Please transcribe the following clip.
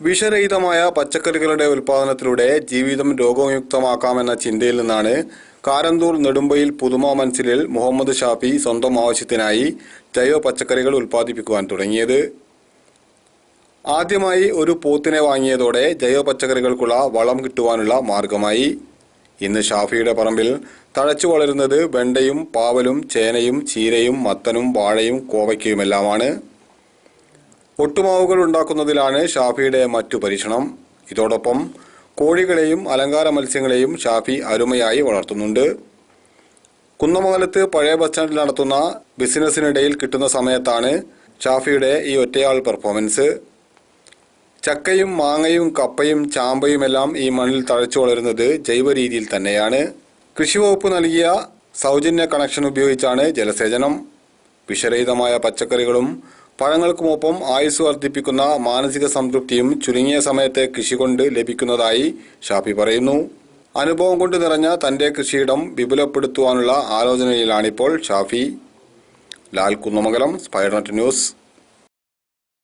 വിഷരഹിതമായ പച്ചക്കറികളുടെ ഉൽപ്പാദനത്തിലൂടെ ജീവിതം രോഗമുക്തമാക്കാമെന്ന ചിന്തയിൽ നിന്നാണ് കാരന്തൂർ നെടുമ്പയിൽ പുതുമ മൻസിലിൽ മുഹമ്മദ് ഷാഫി സ്വന്തം ആവശ്യത്തിനായി ജൈവ പച്ചക്കറികൾ ഉൽപ്പാദിപ്പിക്കുവാൻ തുടങ്ങിയത്. ആദ്യമായി ഒരു പോത്തിനെ വാങ്ങിയതോടെ ജൈവ പച്ചക്കറികൾക്കുള്ള വളം കിട്ടുവാനുള്ള മാർഗമായി. ഇന്ന് ഷാഫിയുടെ പറമ്പിൽ തഴച്ചു വളരുന്നത് വെണ്ടയും പാവലും ചേനയും ചീരയും മത്തനും വാഴയും കോവയ്ക്കയുമെല്ലാമാണ്. ഒട്ടുമാവുകൾ ഉണ്ടാക്കുന്നതിലാണ് ഷാഫിയുടെ മറ്റു പരീക്ഷണം. ഇതോടൊപ്പം കോഴികളെയും അലങ്കാര മത്സ്യങ്ങളെയും ഷാഫി അരുമയായി വളർത്തുന്നുണ്ട്. കുന്നമംഗലത്ത് പഴയ ബസ് സ്റ്റാൻഡിൽ നടത്തുന്ന ബിസിനസ്സിനിടയിൽ കിട്ടുന്ന സമയത്താണ് ഷാഫിയുടെ ഈ ഒറ്റയാൾ പെർഫോമൻസ്. ചക്കയും മാങ്ങയും കപ്പയും ചാമ്പയുമെല്ലാം ഈ മണ്ണിൽ തഴച്ചു വളരുന്നത് ജൈവ രീതിയിൽ തന്നെയാണ്. കൃഷിവകുപ്പ് നൽകിയ സൗജന്യ കണക്ഷൻ ഉപയോഗിച്ചാണ് ജലസേചനം. വിഷരഹിതമായ പച്ചക്കറികളും പഴങ്ങൾക്കുമൊപ്പം ആയുസ് വർദ്ധിപ്പിക്കുന്ന മാനസിക സംതൃപ്തിയും ചുരുങ്ങിയ സമയത്തെ കൃഷി കൊണ്ട് ലഭിക്കുന്നതായി ഷാഫി പറയുന്നു. അനുഭവം കൊണ്ട് നിറഞ്ഞ തന്റെ കൃഷിയിടം വിപുലപ്പെടുത്തുവാനുള്ള ആലോചനയിലാണിപ്പോൾ ഷാഫി. ലാൽ കുന്നമംഗലം, സ്പൈഡർനെറ്റ് ന്യൂസ്.